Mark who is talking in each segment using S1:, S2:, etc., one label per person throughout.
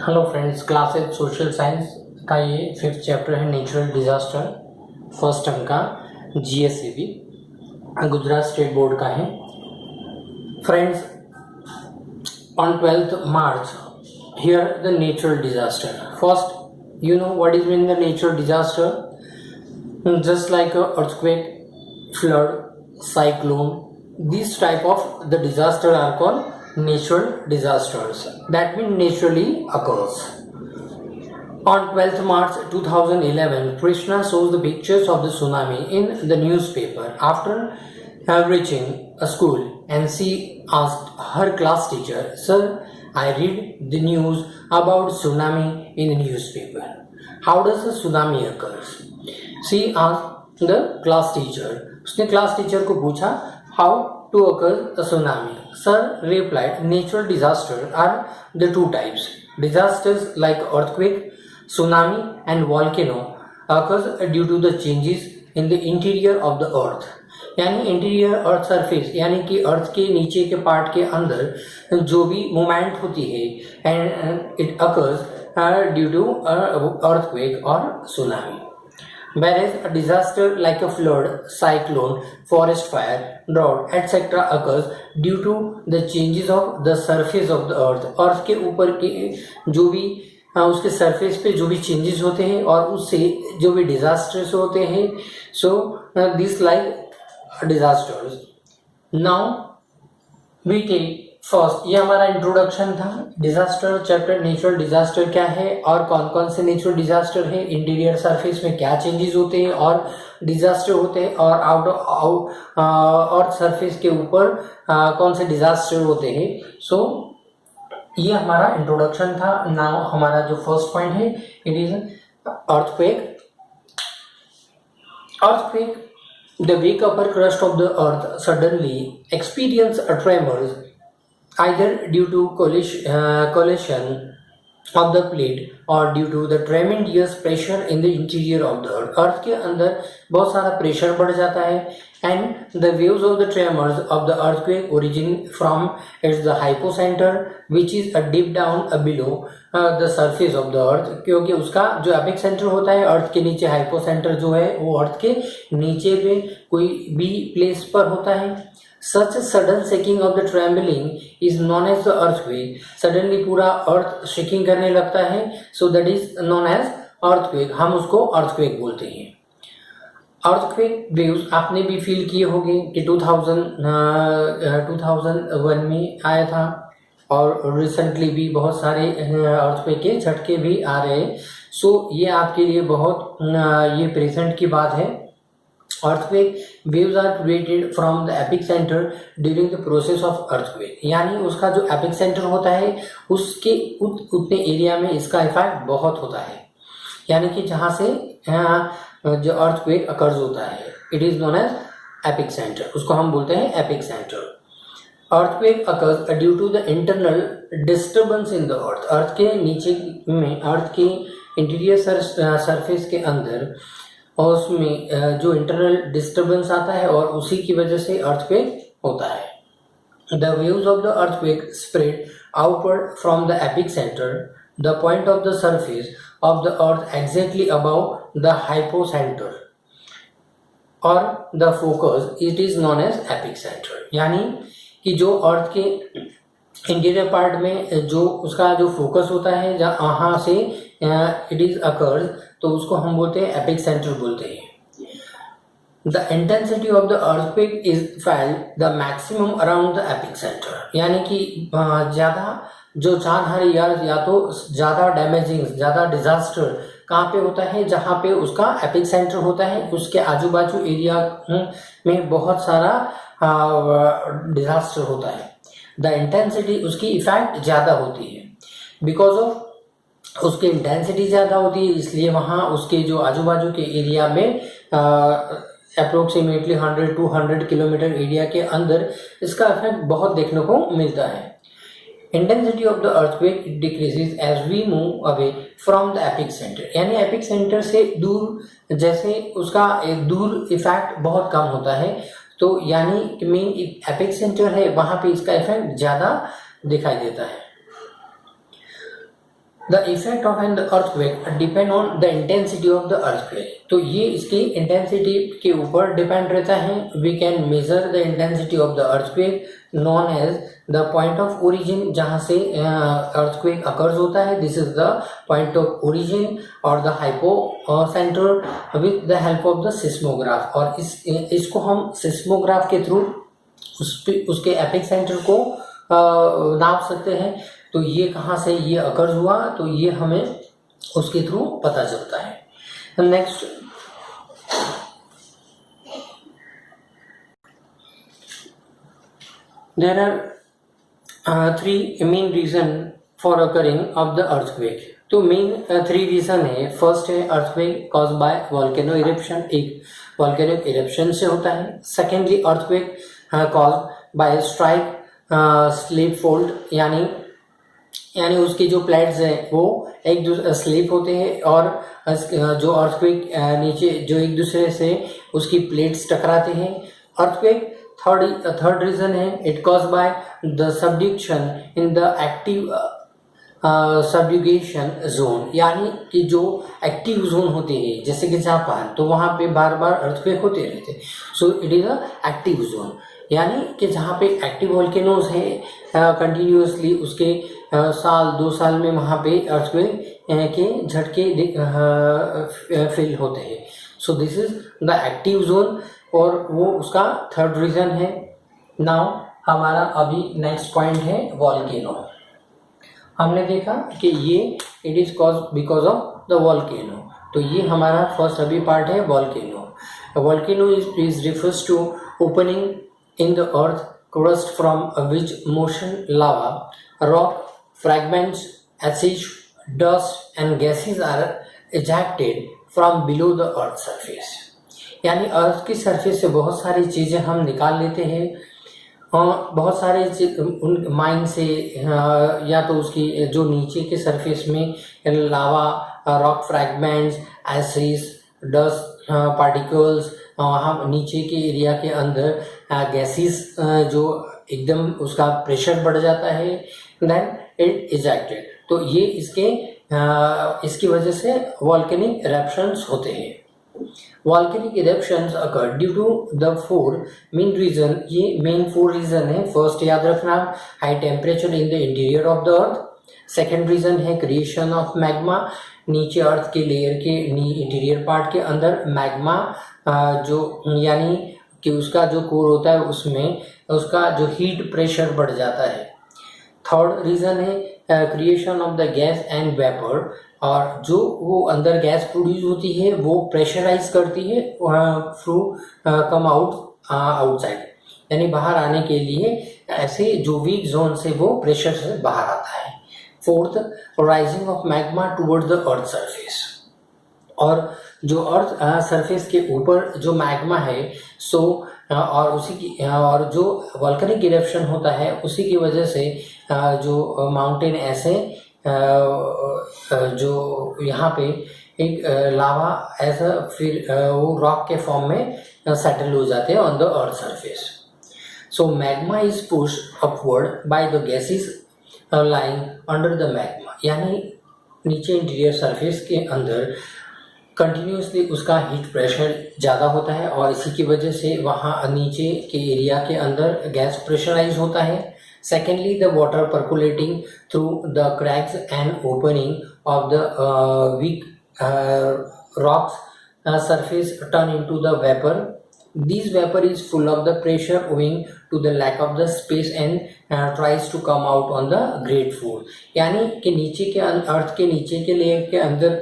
S1: Hello friends, class 8 social science का ये 5th chapter है नेचुरल डिजास्टर। फर्स्ट टर्म का GSCB गुजरात स्टेट बोर्ड का है। Friends, on 12th March here the natural disaster. First, you know what is mean the natural disaster? Just like a earthquake, flood, cyclone, these type of the disaster are called natural disasters, that means naturally occurs. On 12th March 2011, Krishna shows the pictures of the tsunami in the newspaper. After reaching a school, and she asked her class teacher, "Sir, I read the news about tsunami in the newspaper. How does a tsunami occurs?" She asked the class teacher. उसने class teacher को पूछा, "How to occur a tsunami?" Sir replied, "Natural disasters are the two types. Disasters like earthquake, tsunami, and volcano occurs due to the changes in the interior of the earth." यानी interior earth surface, यानी कि अर्थ के नीचे के part के अंदर जो भी मूवमेंट होती है, and it occurs due to earthquake और tsunami. Whereas a disaster like a flood, cyclone, forest fire, drought, etc. occurs due to the changes of the surface of the earth. अर्थ के ऊपर के जो भी उसके सरफेस पे जो भी चेंजेस होते हैं और उससे जो भी डिजास्टर्स होते हैं, so this like disasters. Now we take first, ये हमारा इंट्रोडक्शन था डिजास्टर चैप्टर. नेचुरल डिजास्टर क्या है और कौन कौन से नेचुरल डिजास्टर है, इंटीरियर सरफेस में क्या चेंजेस होते हैं और डिजास्टर होते हैं, और आउट अर्थ सरफेस के ऊपर कौन से डिजास्टर होते हैं. सो ये हमारा इंट्रोडक्शन था. नाउ हमारा जो फर्स्ट पॉइंट है, it is earthquake. Earthquake, the weak upper crust of the earth suddenly experience a tremors either due to collision of the plate or due to the tremendous pressure in the interior of the earth. अर्थ के अंदर बहुत सारा pressure बढ़ जाता है, and the waves of the tremors of the earthquake origin from its the hypocenter which is a deep down below the surface of the earth. क्योंकि उसका जो एपिक सेंटर होता है अर्थ के नीचे, हाइपोसेंटर जो है वो अर्थ के नीचे पे कोई भी प्लेस पर होता है. Such a sudden shaking of the trembling is known as the earthquake. Suddenly पूरा अर्थ शेकिंग करने लगता है, so that is known as earthquake. हम उसको earthquake बोलते हैं. अर्थक्वेक वेव्स आपने भी फील किए होंगे कि 2001 में आया था, और रिसेंटली भी बहुत सारे अर्थक्वेक के झटके भी आ रहे हैं. सो ये आपके लिए बहुत ये प्रेजेंट की बात है. Earthquake waves are created from the epicentre during the process of earthquake. यानी उसका जो एपिक सेंटर होता है उसके उतने एरिया में इसका इफेक्ट बहुत होता है, यानी कि जहाँ से जो अर्थक्वेक अकर्स होता है, it is known as epicentre. उसको हम बोलते हैं epicentre. Earthquake occurs due to the internal disturbance in the earth. Earth के नीचे में, अर्थ के इंटीरियर सरफेस के अंदर, और उसमें जो इंटरनल डिस्टर्बेंस आता है और उसी की वजह से अर्थक्वेक होता है. The waves of the earthquake spread outward from the epic centre, the point of the surface of the earth exactly above the hypocenter or the focus, it is known as epicenter. यानी कि जो अर्थ के interior part में जो उसका जो focus होता है, जहाँ से इट इज अकर्स, तो उसको हम बोलते हैं एपिक सेंटर बोलते हैं. The intensity of the earthquake is felt the maximum around the epicenter. यानी कि ज़्यादा जो जानहारी या तो ज़्यादा डैमेजिंग, ज़्यादा डिजास्टर कहाँ पे होता है, जहाँ पे उसका एपिक सेंटर होता है. उसके आजू बाजू एरिया में बहुत सारा डिजास्टर होता है. द इंटेंसिटी, उसकी इफेक्ट ज़्यादा होती है. बिकॉज ऑफ उसकी इंटेंसिटी ज़्यादा होती है, इसलिए वहाँ उसके जो आजू बाजू के एरिया में अप्रोक्सीमेटली 100-200 किलोमीटर एरिया के अंदर इसका इफेक्ट बहुत देखने को मिलता है. Intensity of the earthquake decreases as we move away from the epicentre. यानी एपिक सेंटर से दूर, जैसे उसका एक दूर इफेक्ट बहुत कम होता है, तो यानी कि मेन एपेक्स सेंटर है वहाँ पे इसका इफेक्ट ज़्यादा दिखाई देता है। The effect of an earthquake depend on the intensity of the earthquake। तो ये इसकी इंटेंसिटी के ऊपर डिपेंड रहता है। We can measure the intensity of the earthquake known as the point of origin, जहाँ से earthquake occurs होता है। This is the point of origin और the hypocenter with the help of the seismograph। और इसको हम seismograph के through उसके एपिक सेंटर को नाप सकते हैं। तो ये कहाँ से ये अकर हुआ, तो ये हमें उसके थ्रू पता चलता है। Next, there are 3 main reason for occurring of the earthquake. तो मेन 3 रीजन है। फर्स्ट है earthquake caused by volcano eruption, एक वोल्केनिक इरप्शन से होता है। Secondly earthquake caused by strike slip fold, यानी उसके जो प्लेट्स हैं वो एक दूसरे स्लिप होते हैं और जो अर्थक्वेक नीचे जो एक दूसरे से उसकी प्लेट्स टकराते हैं। अर्थक्वेक थर्ड रीजन है it cause by the subduction in the active subduction zone, यानी कि जो एक्टिव जोन होते हैं जैसे कि जापान, तो वहाँ पे बार बार अर्थक्वेक होते रहते हैं। So it is a active zone, यानी कि जहाँ पे एक्टिव वोल्केनोज है कंटिन्यूसली उसके साल 2 साल में वहाँ पे अर्थक्वेक के झटके फील होते हैं। So this is the active zone और वो उसका थर्ड रीजन है। नाउ हमारा अभी नेक्स्ट पॉइंट है वोल्केनो। हमने देखा कि ये it is caused because of the volcano, तो ये हमारा फर्स्ट अभी पार्ट है volcano. Volcano is refers to opening in the earth crust from which motion lava, rock fragments, acid, dust and gases are ejected from below the earth surface। यानी अर्थ की surface से बहुत सारी चीज़ें हम निकाल लेते हैं और बहुत सारे उन माइन से या तो उसकी जो नीचे के सरफेस में lava, rock fragments, acids, dust particles, हम नीचे के एरिया के अंदर गैसेस जो एकदम उसका प्रेशर बढ़ जाता है, देन इट इजेक्टेड। तो ये इसकी वजह से वोल्केनिक इरप्शंस होते हैं। Volcanic eruptions occur due to the 4 main reason. ये मेन 4 रीजन है। फर्स्ट याद रखना, high temperature in the interior of the earth. Second reason है क्रिएशन ऑफ मैग्मा, नीचे अर्थ के लेयर के इंटीरियर पार्ट के अंदर मैग्मा जो यानी कि उसका जो कोर होता है उसमें उसका जो हीट प्रेशर बढ़ जाता है। थर्ड रीजन है creation of the gas and vapour, और जो वो अंदर गैस प्रोड्यूस होती है वो प्रेशराइज करती है थ्रू कम आउटसाइड, यानी बाहर आने के लिए ऐसे जो वीक जोन से वो प्रेशर से बाहर आता है। Fourth, rising of magma toward the earth surface, और जो अर्थ सरफेस के ऊपर जो मैग्मा है और उसी की और जो वोल्केनिक इरप्शन होता है उसी की वजह से जो माउंटेन ऐसे जो यहाँ पे एक लावा ऐसा फिर वो रॉक के फॉर्म में सेटल हो जाते हैं on the earth surface. So magma is pushed upward by the gases lying under the magma, यानी नीचे इंटीरियर सरफेस के अंदर कंटिन्यूसली उसका हीट प्रेशर ज़्यादा होता है और इसी की वजह से वहाँ नीचे के एरिया के अंदर गैस प्रेशराइज होता है। Secondly, the water percolating through the cracks and opening of the weak rocks surface turn into the vapour. This vapor is full of the pressure owing to the lack of the space and tries to come out on the great floor, यानी कि नीचे के अर्थ के नीचे के layer के अंदर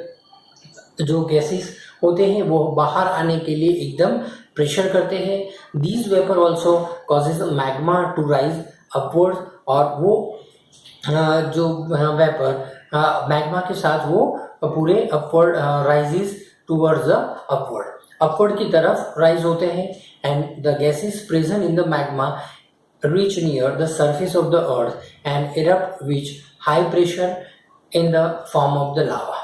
S1: जो गैसेस होते हैं वो बाहर आने के लिए एकदम प्रेशर करते हैं। These vapor also causes magma to rise upwards, और वो जो वेपर मैग्मा के साथ वो पूरे upward rises towards the upward की तरफ राइज होते हैं। And the gases present in the magma reach near the surface of the earth and erupt which high pressure in the form of the lava.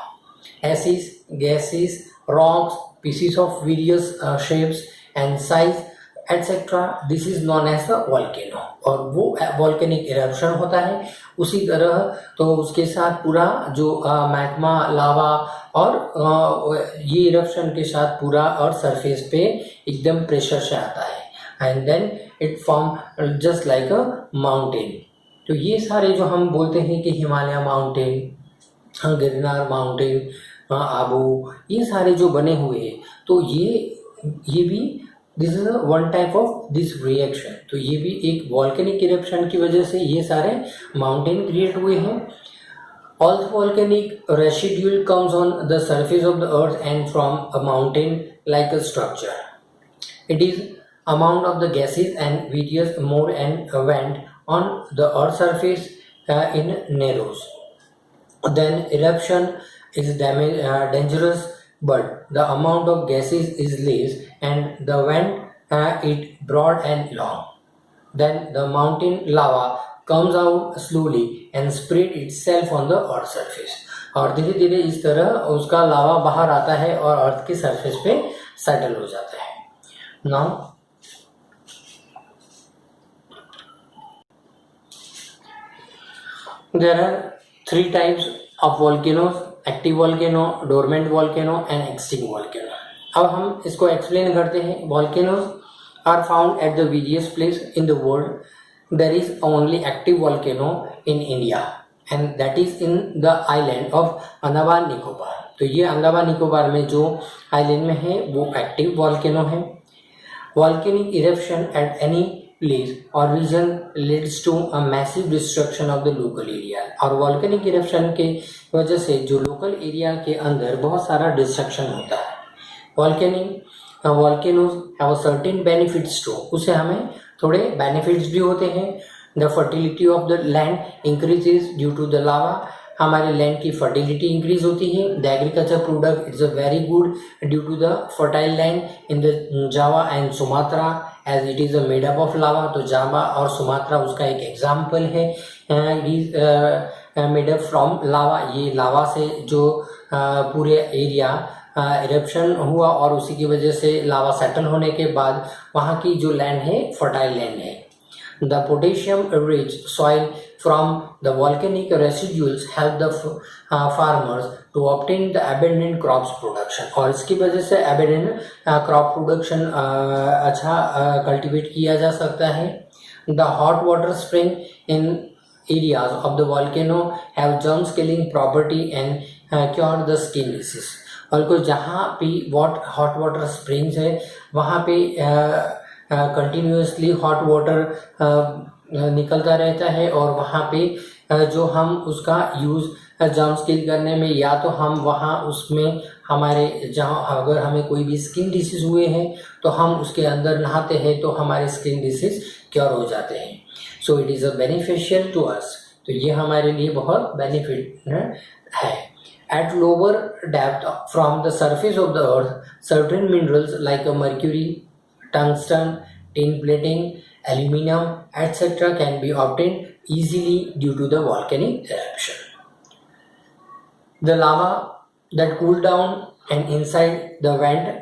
S1: Acids, gases, rocks, pieces of various shapes and size etcetera, this is known as the volcano. और वो volcanic eruption होता है। उसी तरह तो उसके साथ पूरा जो मैग्मा, लावा और ये इरप्शन के साथ पूरा और सरफेस पे एकदम प्रेशर से आता है and then it form just like a mountain. तो ये सारे जो हम बोलते हैं कि हिमालय माउंटेन, गिरनार माउंटेन, आबू, ये सारे जो बने हुए हैं, तो ये भी this is one type of this reaction. तो ये भी एक वॉल्केनिक इरप्शन की वजह से ये सारे माउंटेन क्रिएट हुए हैं। All volcanic residual comes on the surface of the earth and from a mountain like a structure. It is amount of the gases and various more and went on the earth surface in narrows. Then eruption is dangerous, but the amount of gases is less and the vent it broad and long. Then the mountain lava comes out slowly and spread itself on the earth surface. और धीरे धीरे इस तरह उसका लावा बाहर आता है और अर्थ के सरफेस पे सेटल हो जाता है। Now there are three types of volcanoes: active volcano, dormant volcano and extinct volcano. अब हम इसको एक्सप्लेन करते हैं। volcanoes are found at the various places in the world. There is only active volcano in India and that is in the island of Andaman Nicobar. तो ये अंडमान निकोबार में जो island में है वो एक्टिव वॉल्केनो है। volcanic eruption at any place or region leads to a massive destruction of the local area। और volcanic eruption के वजह से जो लोकल एरिया के अंदर बहुत सारा डिस्ट्रक्शन होता है। volcanoes have a certain benefits too। उससे हमें थोड़े बेनिफिट्स भी होते हैं। the fertility of the land increases due to the lava। हमारे लैंड की फर्टिलिटी इंक्रीज होती है। The agriculture product is a very good due to the fertile land in the Java and Sumatra as it is a made up of lava. तो Java और Sumatra उसका एक example है। It is made up from lava. ये lava से जो पूरे area eruption हुआ और उसी की वजह से लावा सेटल होने के बाद वहाँ की जो लैंड है फर्टाइल लैंड है। The potassium-rich soil from the volcanic residues help the farmers to obtain the abundant crops production। और इसकी वजह से abundant crop production अच्छा cultivate किया जा सकता है। The hot water spring in areas of the volcano have germ-killing property and cure the skin disease। और को जहाँ भी hot water springs है वहाँ पे कंटिन्यूसली हॉट वाटर निकलता रहता है और वहाँ पे जो हम उसका यूज़ जर्म्स किल करने में या तो हम वहाँ उसमें हमारे जहाँ अगर हमें कोई भी स्किन डिसीज हुए हैं तो हम उसके अंदर नहाते हैं तो हमारे स्किन डिसीज क्योर हो जाते हैं। So it is a beneficial to us. तो ये हमारे लिए बहुत बेनिफिट है। At lower depth from the surface of the earth, certain minerals like mercury, tungsten, tin plating, aluminum, etc. can be obtained easily due to the volcanic eruption. The lava that cooled down and inside the vent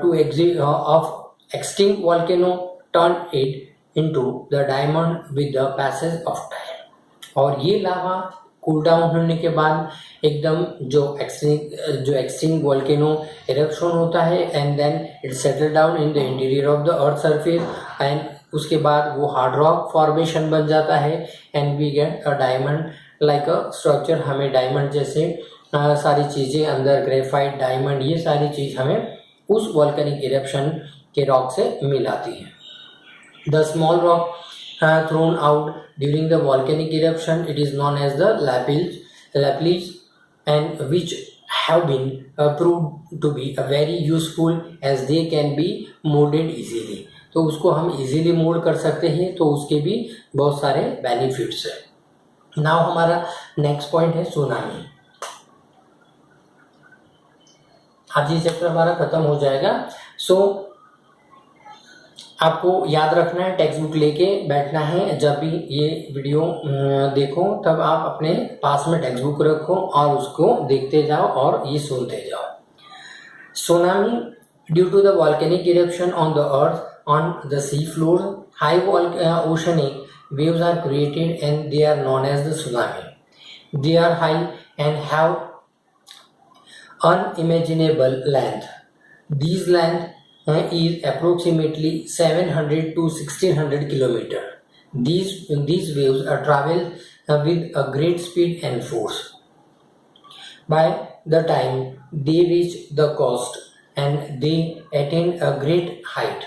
S1: to exit of extinct volcano turned it into the diamond with the passage of time। और ये लावा cool down होने के बाद एकदम जो extinct volcano eruption होता है and then it settle down in the interior of the earth surface and उसके बाद वो हार्ड रॉक फॉर्मेशन बन जाता है and we get a diamond like a structure. हमें डायमंड जैसे सारी चीज़ें अंदर ग्रेफाइट, डायमंड, ये सारी चीज़ हमें उस वोल्केनिक इरप्शन के रॉक से मिल आती है। The small rock thrown out during the volcanic eruption, it is known as the lapilli, and which have been proved to be very useful as they can be molded easily। तो उसको हम easily mould कर सकते हैं तो उसके भी बहुत सारे बेनिफिट्स हैं। नाउ हमारा नेक्स्ट पॉइंट है सुनामी। आज ये चैप्टर हमारा खत्म हो जाएगा। सो आपको याद रखना है, टेक्स्ट बुक लेके बैठना है। जब भी ये वीडियो देखो तब आप अपने पास में टेक्स्ट बुक रखो और उसको देखते जाओ और ये सुनते जाओ। Tsunami due to the volcanic eruption on the earth on the sea floor. High oceanic waves are created and they are known as the tsunami. They are high and have unimaginable length. These length is approximately 700 to 1600 kilometer. These waves travel with a great speed and force. By the time they reach the coast and they attain a great height,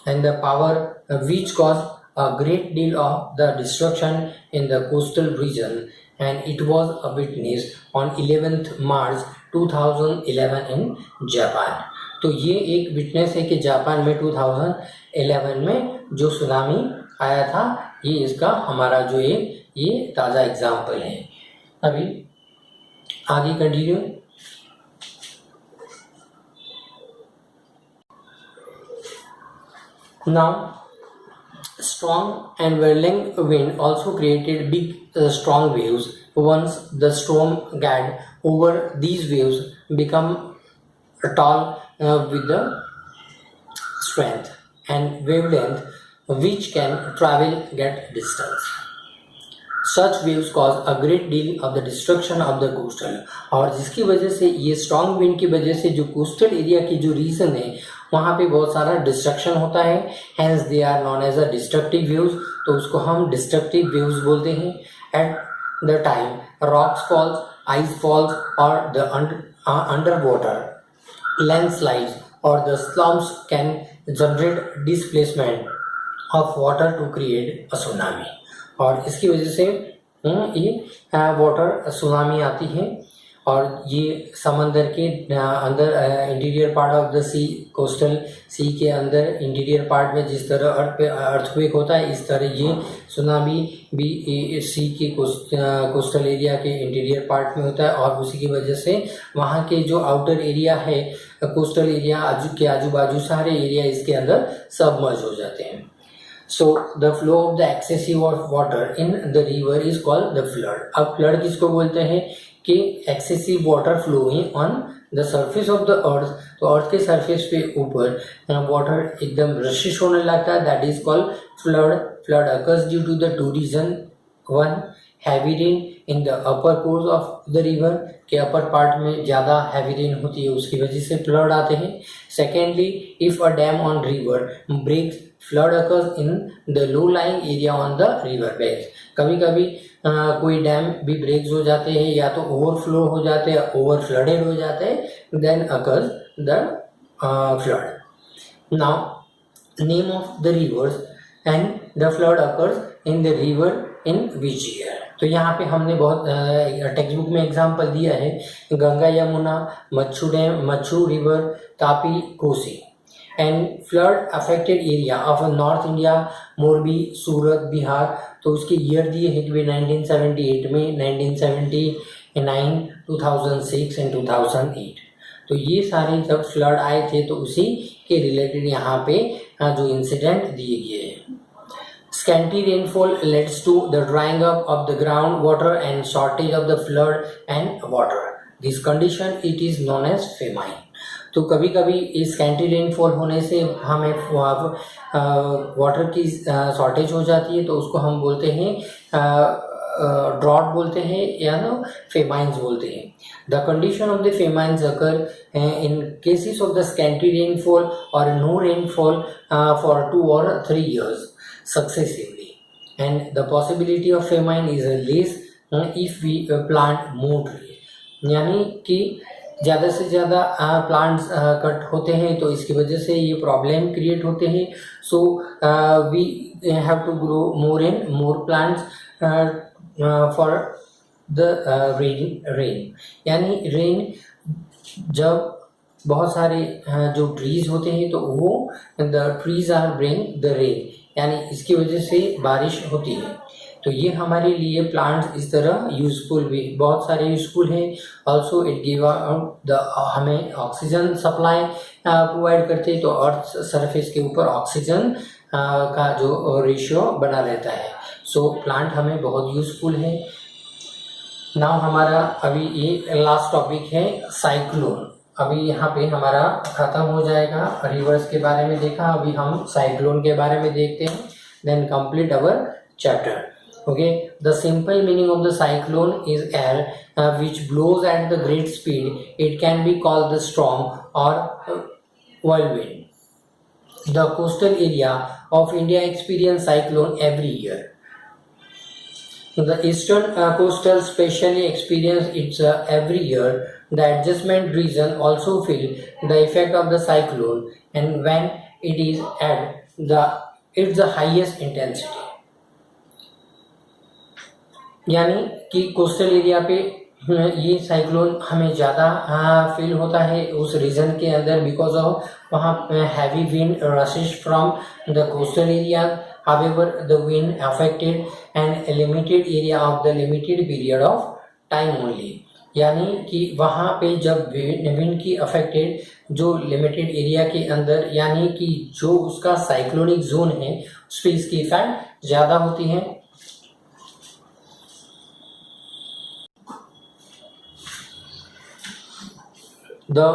S1: and the power which caused a great deal of the destruction in the coastal region, and it was witnessed on 11th March 2011 in Japan. तो ये एक witness है कि Japan में 2011 में जो tsunami आया था, ये इसका हमारा जो ये ताज़ा एग्जाम्पल है। अभी आगे continue. Now, strong and whirling wind also created big strong waves. Once the storm got over, these waves become tall with the strength and wavelength which can travel great distance. Such waves cause a great deal of the destruction of the coastal. और जिसकी वजह से ये strong wind की वजह से जो coastal area की जो रीजन है वहाँ पे बहुत सारा डिस्ट्रक्शन होता है, hence they are known as a destructive waves, तो उसको हम डिस्ट्रक्टिव वेव्स बोलते हैं। At the time rocks falls, ice falls और द अंडर वाटर लैंडस्लाइड्स और the slumps can generate displacement of water to create a tsunami. और इसकी वजह से ये वाटर सुनामी आती है। और ये समंदर के अंदर interior part of the sea, coastal sea के अंदर इंटीरियर पार्ट में जिस तरह अर्थक्वेक होता है, इस तरह ये सुनामी भी सी के कोस्टल एरिया के इंटीरियर पार्ट में होता है। और उसी की वजह से वहाँ के जो आउटर एरिया है कोस्टल एरिया के आजू बाजू सारे एरिया इसके अंदर सबमर्ज हो जाते हैं। So the flow of the excessive of water in the river is called the flood. अब flood किसको बोलते हैं कि excessive water flowing on the surface of the earth, तो अर्थ के सरफेस पे ऊपर वाटर एकदम रशिश होने लगता है, that is called flood. Flood occurs due to the two reasons. One, heavy rain in the upper course of the river, के upper part में ज़्यादा हैवी रेन होती है, उसकी वजह से फ्लड आते हैं। Secondly, if a dam on river breaks, flood occurs in the low lying area on the river banks. कभी कभी कोई डैम भी ब्रेक्स हो जाते हैं या तो ओवरफ्लो हो जाते हैं, ओवर फ्लडेड हो जाते हैं, then occurs the flood. Now name of the rivers and the flood occurs in the river in which year. तो यहाँ पे हमने बहुत टेक्स्ट बुक में एग्जांपल दिया है, Ganga Yamuna, Machchhu dam, Machchhu river, Tapi, Kosi. And flood affected area of north India, Morbi, Surat, Bihar. तो उसके ईयर दिए हैं कि 1978 में, 1979, 2006 एंड 2008। तो ये सारे जब फ्लड आए थे तो उसी के रिलेटेड यहाँ पे जो इंसिडेंट दिए गए हैं। Scanty rainfall leads to the drying up of the groundwater and shortage of the flood and water. This condition it is known as famine. तो कभी कभी इस स्कैंटी रेनफॉल होने से हमें वाटर की शॉर्टेज हो जाती है, तो उसको हम बोलते हैं ड्रॉट बोलते हैं या ना फेमाइंस बोलते हैं। The condition of the famines occur in cases of the scanty rainfall और no rainfall for 2 or 3 years successively, and the possibility of famine is less if we plant more trees. यानी कि ज़्यादा से ज़्यादा plants cut होते हैं तो इसकी वजह से ये प्रॉब्लम क्रिएट होते हैं। So we have to grow more and more plants for the rain. यानी रेन, जब बहुत सारे जो ट्रीज होते हैं तो वो the trees are bring the rain, यानी इसकी वजह से बारिश होती है। तो ये हमारे लिए प्लांट्स इस तरह यूज़फुल भी बहुत सारे यूज़फुल हैं। ऑल्सो इट गिव द हमें ऑक्सीजन सप्लाई प्रोवाइड करते हैं, तो अर्थ सरफेस के ऊपर ऑक्सीजन का जो रेशियो बना रहता है। सो प्लांट हमें बहुत यूज़फुल है। नाउ हमारा अभी ये लास्ट टॉपिक है साइक्लोन। अभी यहाँ पे हमारा ख़त्म हो जाएगा, रिवर्स के बारे में देखा, अभी हम साइक्लोन के बारे में देखते हैं, then complete our chapter. Okay, the simple meaning of the cyclone is air which blows at the great speed. It can be called the storm or whirlwind. The coastal area of India experience cyclone every year. The eastern coastal specially experience it every year. The adjustment region also feel the effect of the cyclone, and when it is at it's the highest intensity. यानी कि coastal area पे ये cyclone हमें ज़्यादा feel होता है उस reason के अंदर, बिकॉज ऑफ वहाँ heavy wind rashes from the coastal area. However the wind affected and limited area of the limited period of time only. यानी कि वहाँ पे जब विंड की अफेक्टेड जो लिमिटेड एरिया के अंदर, यानी कि जो उसका साइक्लोनिक जोन है उस पर इसकी इफेक्ट ज़्यादा होती है. The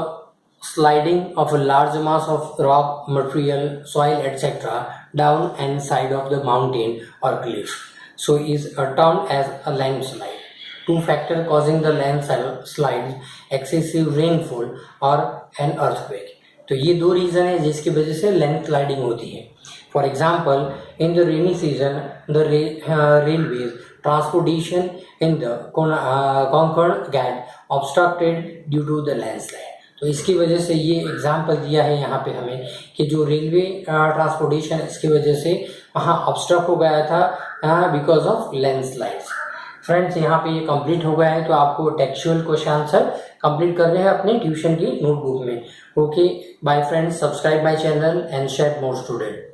S1: sliding of a large mass of rock, material, soil, etc. down and side of the mountain or cliff, so is termed as a landslide. Two factors causing the landslides: excessive rainfall or an earthquake. तो ये दो reason है जिसकी वजह से landsliding होती है. For example, in the rainy season the railways transportation in the Concord get obstructed due to the landslide. तो इसकी वजह से ये एग्जाम्पल दिया है यहाँ पे हमें कि जो रेलवे ट्रांसपोर्टेशन इसकी वजह से वहाँ ऑब्स्ट्रक हो गया था बिकॉज ऑफ लैंडस्लाइड्स. फ्रेंड्स, यहाँ पे ये कंप्लीट हो गया है, तो आपको टेक्सचुअल क्वेश्चन आंसर कंप्लीट करने हैं अपने ट्यूशन की नोटबुक में. Okay, bye friends, subscribe my channel and share more student.